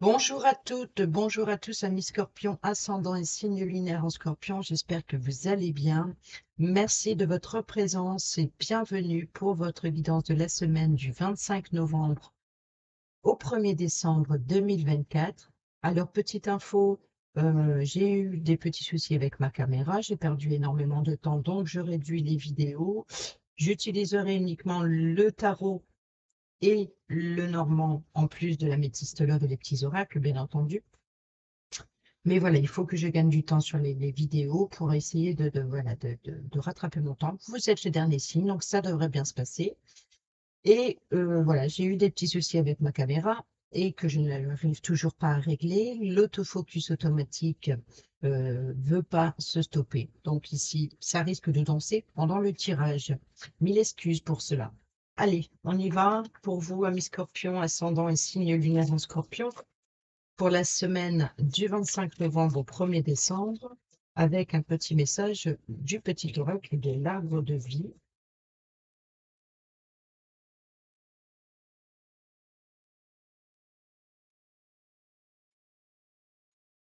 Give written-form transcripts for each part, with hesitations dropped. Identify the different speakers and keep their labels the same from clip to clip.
Speaker 1: Bonjour à toutes, bonjour à tous, amis Scorpion, ascendant et signe lunaire en Scorpion. J'espère que vous allez bien. Merci de votre présence et bienvenue pour votre guidance de la semaine du 25 novembre au 1er décembre 2024. Alors, petite info, j'ai eu des petits soucis avec ma caméra, j'ai perdu énormément de temps, donc je réduis les vidéos. J'utiliserai uniquement le tarot et le normand, en plus de la métiste love et les petits oracles, bien entendu. Mais voilà, il faut que je gagne du temps sur les vidéos pour essayer de rattraper mon temps. Vous êtes le dernier signe, donc ça devrait bien se passer. Et voilà, j'ai eu des petits soucis avec ma caméra et que je n'arrive toujours pas à régler. L'autofocus automatique veut pas se stopper. Donc ici, ça risque de danser pendant le tirage. Mille excuses pour cela. Allez, on y va. Pour vous, amis Scorpion, ascendant et signe lunaire en Scorpion, pour la semaine du 25 novembre au 1er décembre, avec un petit message du petit oracle de l'arbre de vie.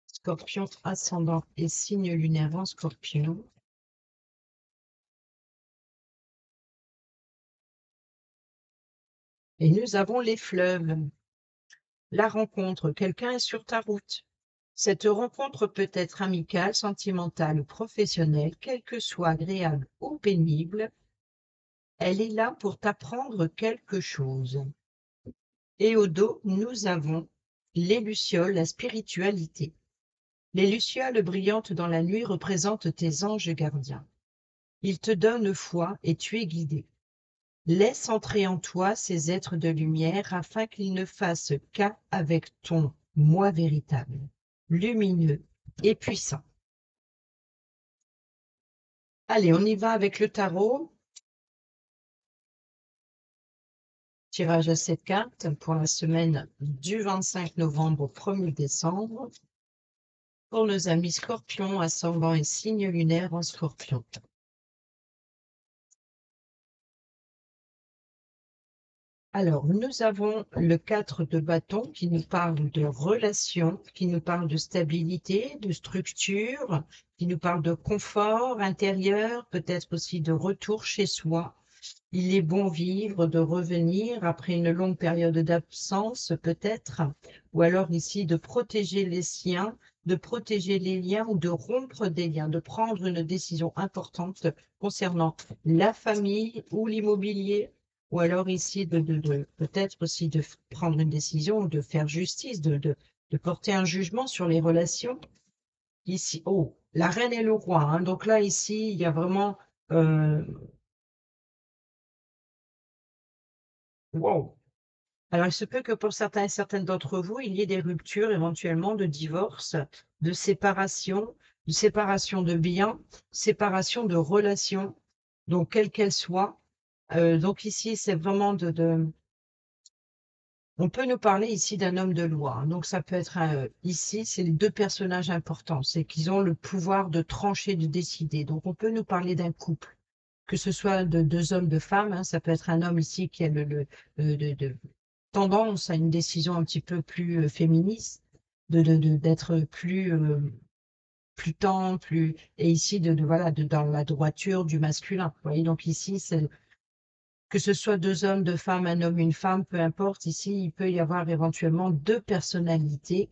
Speaker 1: Scorpion ascendant et signe lunaire en Scorpion. Et nous avons les fleuves. La rencontre, quelqu'un est sur ta route. Cette rencontre peut être amicale, sentimentale ou professionnelle, quelle que soit agréable ou pénible, elle est là pour t'apprendre quelque chose. Et au dos, nous avons les lucioles, la spiritualité. Les lucioles brillantes dans la nuit représentent tes anges gardiens. Ils te donnent foi et tu es guidé. Laisse entrer en toi ces êtres de lumière afin qu'ils ne fassent qu'un avec ton moi véritable, lumineux et puissant. Allez, on y va avec le tarot. Tirage à 7 cartes pour la semaine du 25 novembre au 1er décembre. Pour nos amis Scorpions, ascendant et signe lunaire en Scorpion. Alors, nous avons le 4 de bâton qui nous parle de relations, qui nous parle de stabilité, de structure, qui nous parle de confort intérieur, peut-être aussi de retour chez soi. Il est bon vivre, de revenir après une longue période d'absence, peut-être, ou alors ici de protéger les siens, de protéger les liens ou de rompre des liens, de prendre une décision importante concernant la famille ou l'immobilier, ou alors ici peut-être aussi de prendre une décision, de faire justice, de porter un jugement sur les relations. Ici, oh, la reine et le roi, hein. Donc là, ici, il y a vraiment... wow. Alors, il se peut que pour certains et certaines d'entre vous, il y ait des ruptures, éventuellement de divorce, de séparation de biens, séparation de relations, donc quelles qu'elles soient. Donc ici, c'est vraiment on peut nous parler ici d'un homme de loi, hein. Donc ça peut être ici, c'est les deux personnages importants, c'est qu'ils ont le pouvoir de trancher, de décider. Donc on peut nous parler d'un couple, que ce soit de deux hommes, de femmes, hein. Ça peut être un homme ici qui a de tendance à une décision un petit peu plus féministe, d'être plus tendre, plus et ici voilà dans la droiture du masculin. Vous voyez, donc ici c'est que ce soit deux hommes, deux femmes, un homme, une femme, peu importe. Ici, il peut y avoir éventuellement deux personnalités,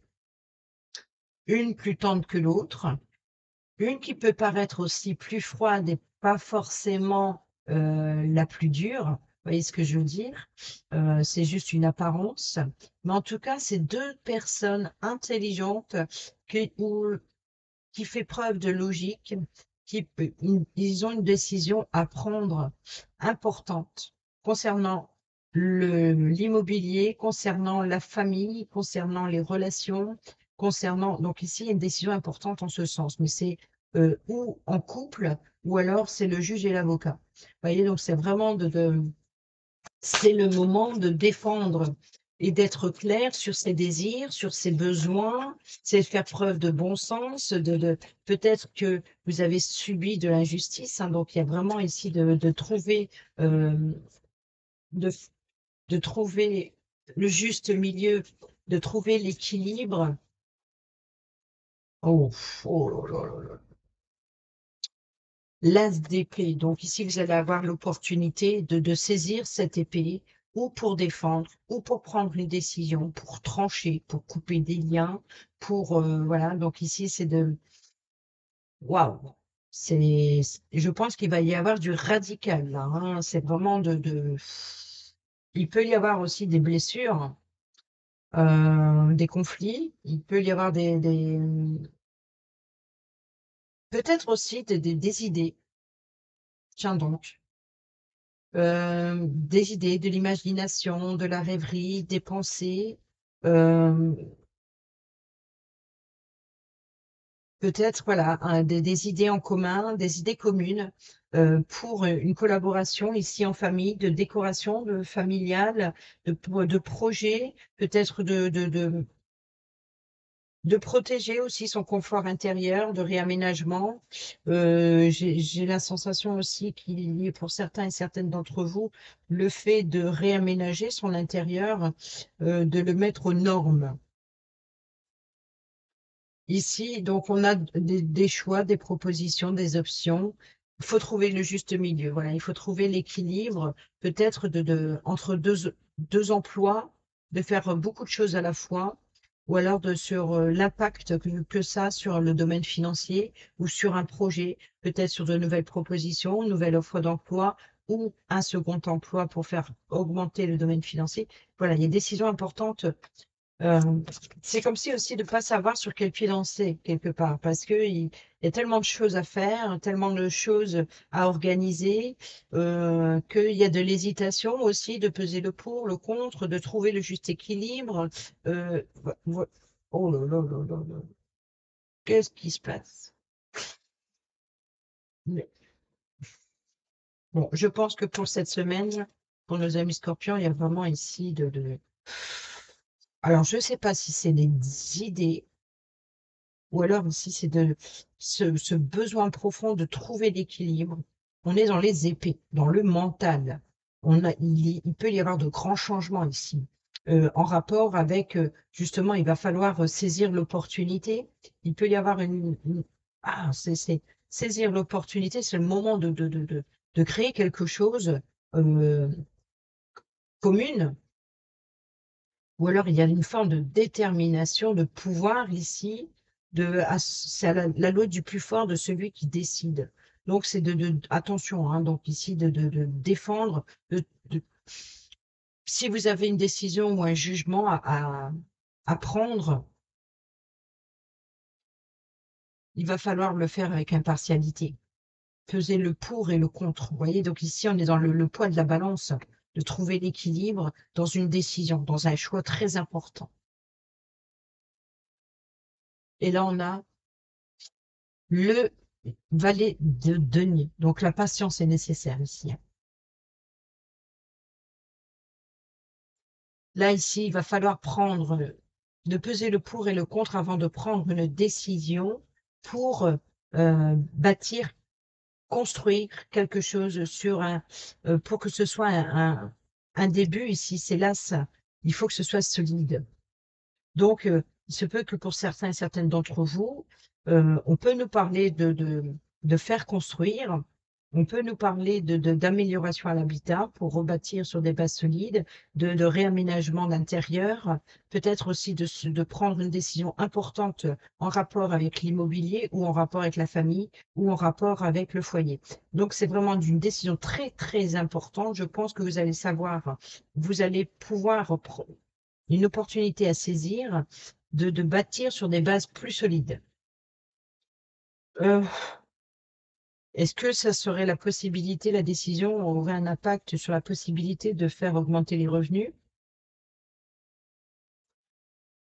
Speaker 1: une plus tendre que l'autre, une qui peut paraître aussi plus froide et pas forcément la plus dure. Vous voyez ce que je veux dire? C'est juste une apparence. Mais en tout cas, c'est deux personnes intelligentes qui fait preuve de logique, ils ont une décision à prendre importante concernant l'immobilier, concernant la famille, concernant les relations, concernant... Donc ici, il y a une décision importante en ce sens, mais c'est ou en couple, ou alors c'est le juge et l'avocat. Vous voyez, donc c'est vraiment c'est le moment de défendre et d'être clair sur ses désirs, sur ses besoins, c'est de faire preuve de bon sens, peut-être que vous avez subi de l'injustice, hein, donc il y a vraiment ici de trouver euh, de, de trouver le juste milieu de trouver l'équilibre. Oh, oh là là là là. L'as d'épée. Donc ici, vous allez avoir l'opportunité de saisir cette épée, ou pour défendre, ou pour prendre une décision, pour trancher, pour couper des liens, pour voilà. Donc ici, c'est de waouh. Je pense qu'il va y avoir du radical là, hein. C'est vraiment il peut y avoir aussi des blessures, des conflits. Il peut y avoir peut-être aussi des idées. Tiens donc. Des idées, de l'imagination, de la rêverie, des pensées, euh, peut-être voilà, des idées en commun, des idées communes pour une collaboration ici en famille, de décoration de familiale, de projets, peut-être de protéger aussi son confort intérieur, de réaménagement. J'ai la sensation aussi qu'il y a pour certains et certaines d'entre vous le fait de réaménager son intérieur, de le mettre aux normes. Ici, donc, on a des choix, des propositions, des options. Il faut trouver le juste milieu. Voilà, il faut trouver l'équilibre, peut-être entre deux emplois, de faire beaucoup de choses à la fois, ou alors sur l'impact que ça a sur le domaine financier ou sur un projet, peut-être sur de nouvelles propositions, une nouvelle offre d'emploi ou un second emploi pour faire augmenter le domaine financier. Voilà, il y a des décisions importantes. euh, c'est comme si aussi de ne pas savoir sur quel pied danser quelque part, parce qu'il y a tellement de choses à faire, tellement de choses à organiser, qu'il y a de l'hésitation aussi, de peser le pour, le contre, de trouver le juste équilibre. Oh là là là là là, qu'est-ce qui se passe? Mais bon, je pense que pour cette semaine, pour nos amis scorpions, il y a vraiment ici Alors, je ne sais pas si c'est des idées. Ou alors ici, c'est ce besoin profond de trouver l'équilibre. On est dans les épées, dans le mental. Il peut y avoir de grands changements ici, en rapport avec, justement, il va falloir saisir l'opportunité. Il peut y avoir ah, saisir l'opportunité, c'est le moment de créer quelque chose euh, commune, ou alors il y a une forme de détermination, de pouvoir ici, c'est la loi du plus fort, de celui qui décide. Donc c'est attention, hein, donc ici de défendre, de- si vous avez une décision ou un jugement à prendre, il va falloir le faire avec impartialité. Peser le pour et le contre. Vous voyez, donc ici on est dans le poids de la balance, de trouver l'équilibre dans une décision, dans un choix très important. Et là on a le valet de denier. Donc la patience est nécessaire ici. Là, ici, il va falloir de peser le pour et le contre avant de prendre une décision pour bâtir, construire quelque chose pour que ce soit un début ici. C'est là ça. Il faut que ce soit solide. Donc, il se peut que pour certains et certaines d'entre vous, on peut nous parler de faire construire, on peut nous parler d'amélioration à l'habitat pour rebâtir sur des bases solides, de réaménagement d'intérieur, peut-être aussi de prendre une décision importante en rapport avec l'immobilier ou en rapport avec la famille ou en rapport avec le foyer. Donc, c'est vraiment une décision très, très importante. Je pense que vous allez savoir, vous allez pouvoir une opportunité à saisir de bâtir sur des bases plus solides. Euh, Est-ce que ça serait la possibilité, la décision aurait un impact sur la possibilité de faire augmenter les revenus?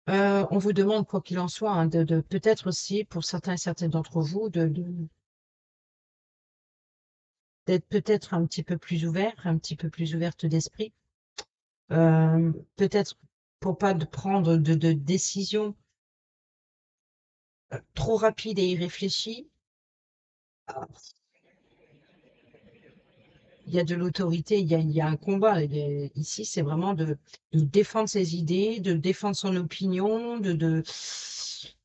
Speaker 1: On vous demande, quoi qu'il en soit, hein, peut-être aussi, pour certains et certaines d'entre vous, d'être peut-être un petit peu plus ouvert, un petit peu plus ouverte d'esprit. Peut-être pour pas de prendre de décisions trop rapides et irréfléchies. il y a de l'autorité, il y a un combat. Ici, c'est vraiment de défendre ses idées, de défendre son opinion,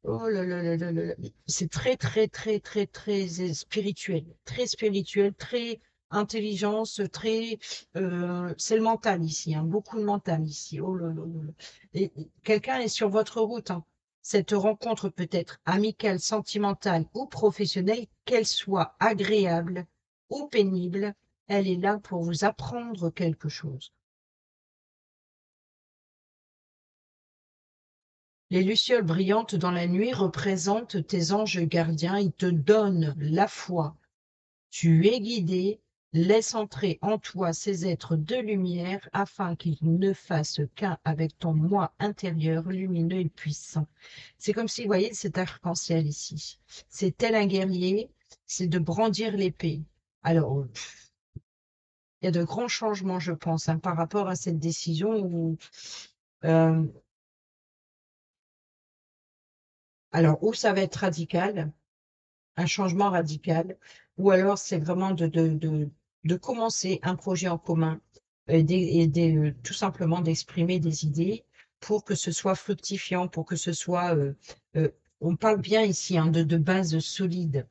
Speaker 1: Oh là là là là là là. C'est très, très, très, très, très spirituel, très intelligence, très... c'est le mental ici, hein, beaucoup de mental ici. Oh là là là là. Quelqu'un est sur votre route, hein. Cette rencontre peut être amicale, sentimentale ou professionnelle, qu'elle soit agréable ou pénible, elle est là pour vous apprendre quelque chose. Les lucioles brillantes dans la nuit représentent tes anges gardiens. Ils te donnent la foi. Tu es guidé. Laisse entrer en toi ces êtres de lumière afin qu'ils ne fassent qu'un avec ton moi intérieur lumineux et puissant. C'est comme si, vous voyez, cet arc-en-ciel ici. C'est tel un guerrier, c'est de brandir l'épée. Alors, il y a de grands changements, je pense, hein, par rapport à cette décision où, euh, alors, où ça va être radical, un changement radical, ou alors c'est vraiment de commencer un projet en commun tout simplement d'exprimer des idées pour que ce soit fructifiant, pour que ce soit... euh, on parle bien ici, hein, de bases solides.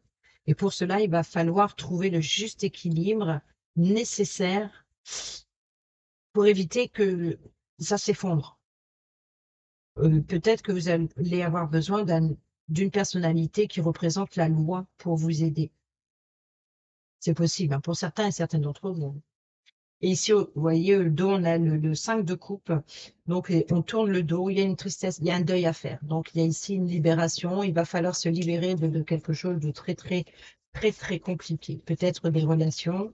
Speaker 1: Et pour cela, il va falloir trouver le juste équilibre nécessaire pour éviter que ça s'effondre. Peut-être que vous allez avoir besoin d'une personnalité qui représente la loi pour vous aider. C'est possible, hein, pour certains et certaines d'entre vous. Et ici, vous voyez, le dos, on a le 5 de coupe. Donc, on tourne le dos, il y a une tristesse, il y a un deuil à faire. Donc, il y a ici une libération. Il va falloir se libérer de quelque chose de très, très, très, très compliqué. Peut-être des relations.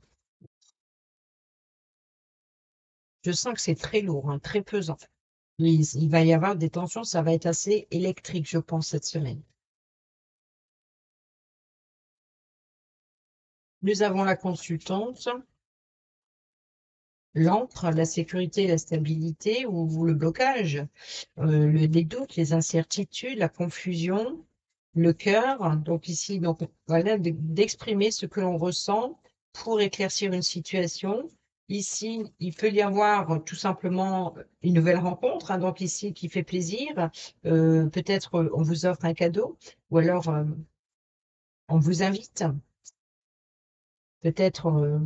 Speaker 1: Je sens que c'est très lourd, hein, très pesant. Il va y avoir des tensions, ça va être assez électrique, je pense, cette semaine. Nous avons la consultante, l'encre, la sécurité et la stabilité ou le blocage, les doutes, les incertitudes, la confusion, le cœur. Donc ici, donc voilà, d'exprimer ce que l'on ressent pour éclaircir une situation. Ici, il peut y avoir tout simplement une nouvelle rencontre, hein, donc ici qui fait plaisir. Peut-être on vous offre un cadeau ou alors on vous invite. Peut-être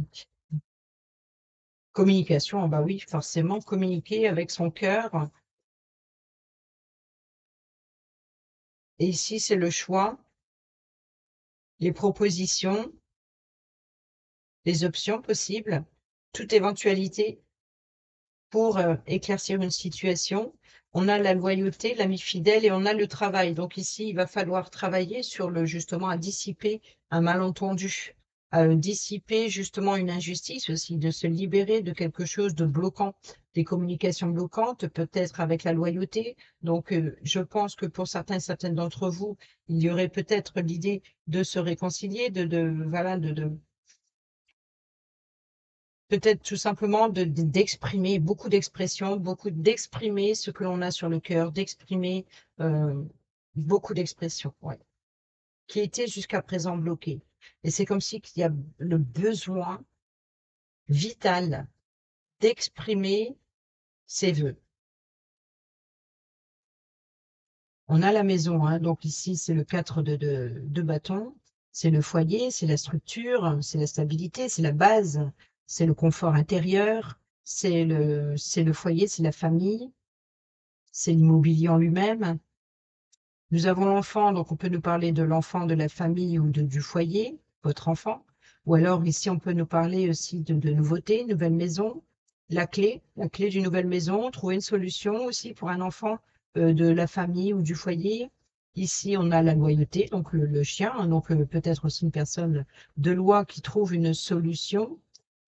Speaker 1: communication, ah bah oui, forcément, communiquer avec son cœur. Et ici, c'est le choix, les propositions, les options possibles, toute éventualité pour éclaircir une situation. On a la loyauté, l'ami fidèle et on a le travail. Donc ici, il va falloir travailler sur justement à dissiper un malentendu, à dissiper justement une injustice aussi, de se libérer de quelque chose de bloquant, des communications bloquantes, peut-être avec la loyauté. Donc je pense que pour certains et certaines d'entre vous, il y aurait peut-être l'idée de se réconcilier, voilà, peut-être tout simplement d'exprimer, beaucoup d'exprimer ce que l'on a sur le cœur, d'exprimer euh, beaucoup d'expressions, ouais, qui étaient jusqu'à présent bloquées. Et c'est comme si il y a le besoin vital d'exprimer ses vœux. On a la maison, hein, donc ici c'est le 4 de bâton, c'est le foyer, c'est la structure, c'est la stabilité, c'est la base, c'est le confort intérieur, c'est le foyer, c'est la famille, c'est l'immobilier en lui-même. Nous avons l'enfant, donc on peut nous parler de l'enfant de la famille ou du foyer, votre enfant. Ou alors ici, on peut nous parler aussi de nouveautés, nouvelle maison, la clé d'une nouvelle maison, trouver une solution aussi pour un enfant de la famille ou du foyer. Ici, on a la loyauté, donc le chien, hein, donc peut-être aussi une personne de loi qui trouve une solution.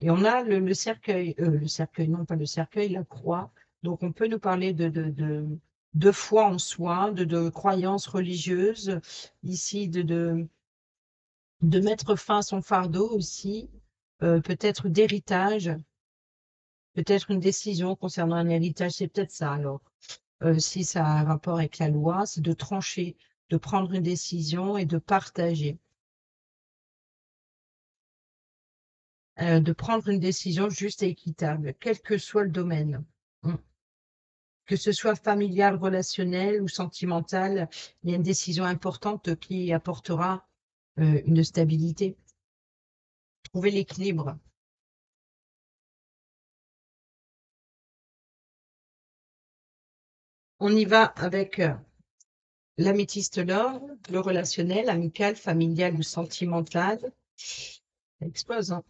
Speaker 1: Et on a le cercueil, non pas le cercueil, la croix. Donc on peut nous parler de foi en soi, de croyances religieuses, ici de mettre fin à son fardeau aussi, peut-être d'héritage, peut-être une décision concernant un héritage, c'est peut-être ça alors. Si ça a un rapport avec la loi, c'est de trancher, de prendre une décision et de partager. de prendre une décision juste et équitable, quel que soit le domaine. Mm. Que ce soit familial, relationnel ou sentimental, il y a une décision importante qui apportera une stabilité. Trouver l'équilibre. On y va avec l'améthyste l'or, le relationnel, amical, familial ou sentimental. Ça explose, hein.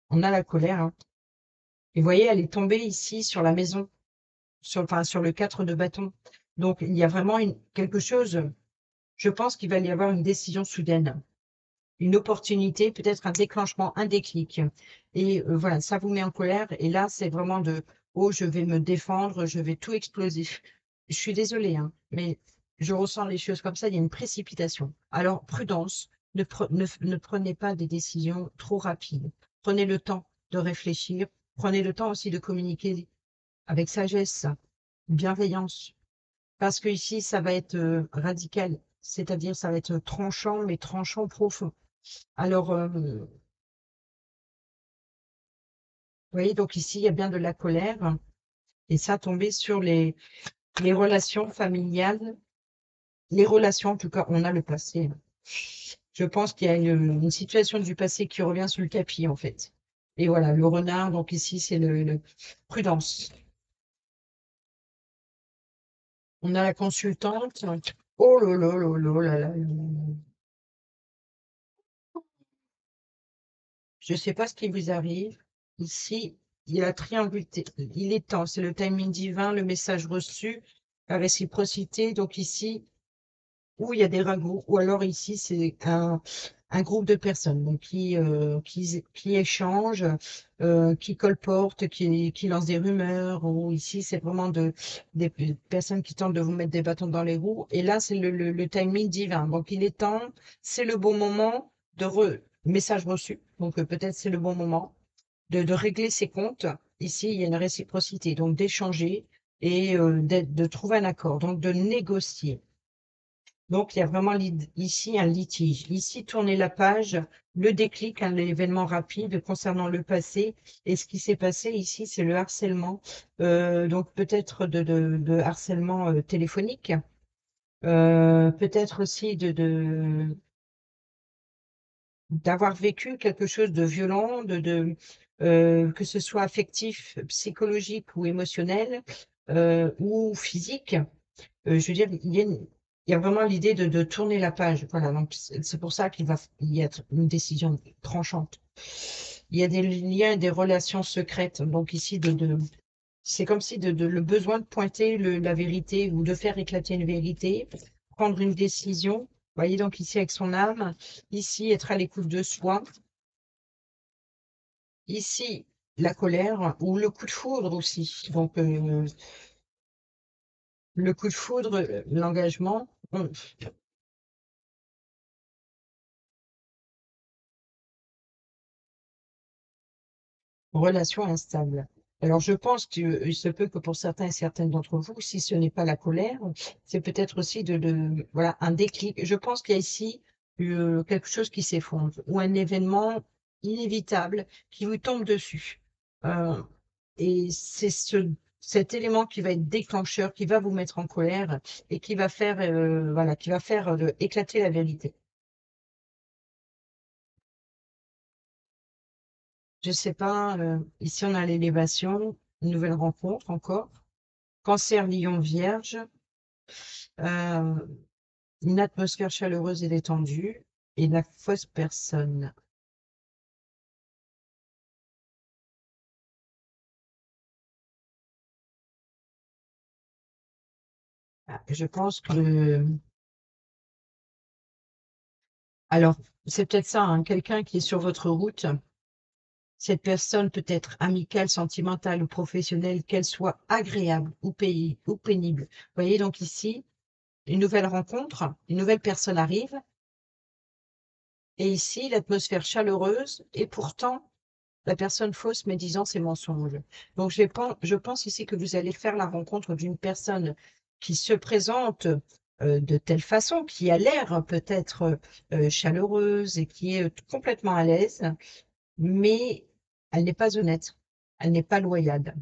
Speaker 1: On a la colère, hein. Et vous voyez, elle est tombée ici sur la maison, enfin, sur le 4 de bâton. Donc, il y a vraiment quelque chose, je pense qu'il va y avoir une décision soudaine, une opportunité, peut-être un déclenchement, un déclic. Et voilà, ça vous met en colère. Et là, c'est vraiment oh, je vais me défendre, je vais tout exploser. Je suis désolée, hein, mais je ressens les choses comme ça, il y a une précipitation. Alors, prudence, ne prenez pas des décisions trop rapides. Prenez le temps de réfléchir, prenez le temps aussi de communiquer avec sagesse, bienveillance, parce que ici, ça va être radical, c'est-à-dire ça va être tranchant, mais tranchant profond. Alors, vous voyez, donc ici, il y a bien de la colère, et ça tombé sur les relations familiales, les relations, en tout cas, on a le passé. Je pense qu'il y a une situation du passé qui revient sur le tapis, en fait. Et voilà, le renard, donc ici, c'est prudence. On a la consultante. Oh là là là là là là là là. Je ne sais pas ce qui vous arrive. Ici, il y a la triangulité. Il est temps, c'est le timing divin, le message reçu, la réciprocité. Donc ici, où il y a des ragots, ou alors ici, c'est un groupe de personnes donc, qui échangent, qui colportent, qui lancent des rumeurs, ou ici, c'est vraiment des personnes qui tentent de vous mettre des bâtons dans les roues. Et là, c'est le timing divin. Donc, il est temps, c'est le bon moment message reçu. Donc, peut-être c'est le bon moment de régler ses comptes. Ici, il y a une réciprocité, donc d'échanger et de trouver un accord, donc de négocier. Donc, il y a vraiment ici un litige. Ici, tourner la page, le déclic, un événement rapide concernant le passé. Et ce qui s'est passé ici, c'est le harcèlement. Donc, peut-être de harcèlement téléphonique. Peut-être aussi d'avoir vécu quelque chose de violent, que ce soit affectif, psychologique ou émotionnel, ou physique. Je veux dire, il y a vraiment l'idée de tourner la page. Voilà, donc c'est pour ça qu'il va y être une décision tranchante. Il y a des liens, des relations secrètes. Donc ici, c'est comme si le besoin de pointer la vérité ou de faire éclater une vérité, prendre une décision. Vous voyez, donc ici avec son âme, ici être à l'écoute de soi, ici la colère ou le coup de foudre aussi. Donc le coup de foudre, l'engagement. Relation instable. Alors, je pense qu'il se peut que pour certains et certaines d'entre vous, si ce n'est pas la colère, c'est peut-être aussi voilà, un déclic. Je pense qu'il y a ici quelque chose qui s'effondre ou un événement inévitable qui vous tombe dessus. Euh, et c'est cet élément qui va être déclencheur, qui va vous mettre en colère et qui va faire, voilà, qui va faire éclater la vérité. Je sais pas, ici on a l'élévation, une nouvelle rencontre encore. Cancer, lion, vierge, euh, une atmosphère chaleureuse et détendue, et la fausse personne. Ah, je pense que, alors, c'est peut-être ça, hein, quelqu'un qui est sur votre route, cette personne peut être amicale, sentimentale ou professionnelle, qu'elle soit agréable ou pénible. Vous voyez, donc ici, une nouvelle rencontre, une nouvelle personne arrive, et ici, l'atmosphère chaleureuse, et pourtant, la personne fausse médisant ses mensonges. Donc, je pense ici que vous allez faire la rencontre d'une personne qui se présente de telle façon, qui a l'air peut-être chaleureuse et qui est complètement à l'aise. mais elle n'est pas honnête, elle n'est pas loyale.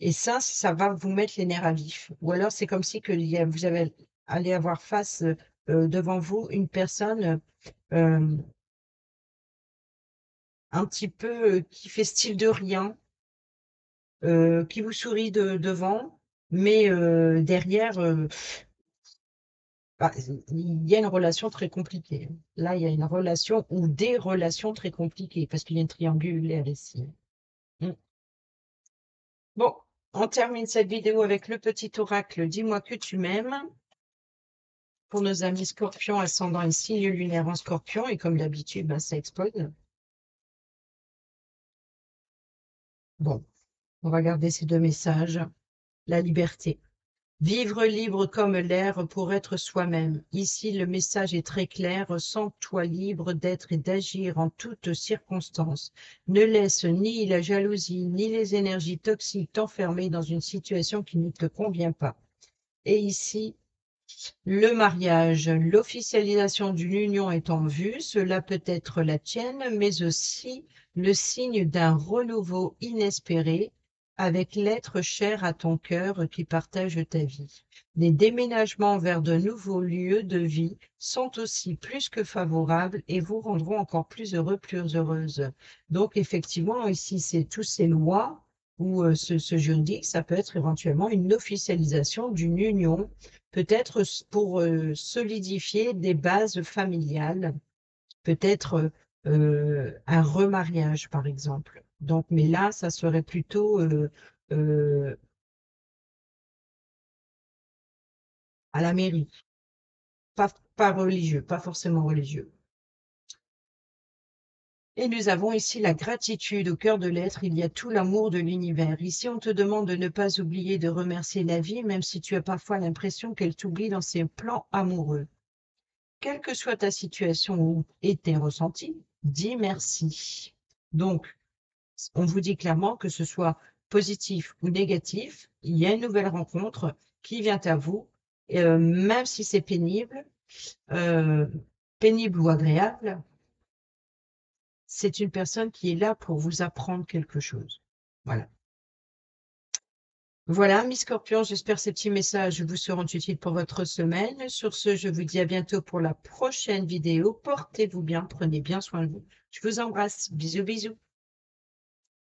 Speaker 1: Et ça va vous mettre les nerfs à vif. Ou alors c'est comme si que vous allez avoir face devant vous une personne euh, un petit peu qui fait style de rien, qui vous sourit devant, mais derrière, bah, il y a une relation très compliquée. Là, il y a une relation ou des relations très compliquées parce qu'il y a une triangulaire ici. Mm. Bon, on termine cette vidéo avec le petit oracle Dis-moi que tu m'aimes pour nos amis scorpions, ascendant et signe lunaire en scorpion. Et comme d'habitude, ben, ça explose. Bon, on va garder ces deux messages. La liberté. Vivre libre comme l'air pour être soi-même. Ici, le message est très clair. Sens-toi libre d'être et d'agir en toutes circonstances. Ne laisse ni la jalousie ni les énergies toxiques t'enfermer dans une situation qui ne te convient pas. Et ici, le mariage, l'officialisation d'une union est en vue. Cela peut être la tienne, mais aussi le signe d'un renouveau inespéré avec l'être cher à ton cœur qui partage ta vie. Les déménagements vers de nouveaux lieux de vie sont aussi plus que favorables et vous rendront encore plus heureux, plus heureuse. Donc effectivement, ici, c'est tous ces lois ou ce jeudi, ça peut être éventuellement une officialisation d'une union, peut-être pour solidifier des bases familiales, peut-être un remariage, par exemple. Donc, mais là, ça serait plutôt euh, à la mairie, pas religieux, pas forcément religieux. Et nous avons ici la gratitude au cœur de l'être, il y a tout l'amour de l'univers. Ici, on te demande de ne pas oublier de remercier la vie, même si tu as parfois l'impression qu'elle t'oublie dans ses plans amoureux. Quelle que soit ta situation et tes ressentis, dis merci. Donc, on vous dit clairement que ce soit positif ou négatif, il y a une nouvelle rencontre qui vient à vous, même si c'est pénible, euh, pénible ou agréable, c'est une personne qui est là pour vous apprendre quelque chose. Voilà. Voilà, mes scorpions, j'espère que ces petits messages vous seront utiles pour votre semaine. Sur ce, je vous dis à bientôt pour la prochaine vidéo. Portez-vous bien, prenez bien soin de vous. Je vous embrasse. Bisous, bisous.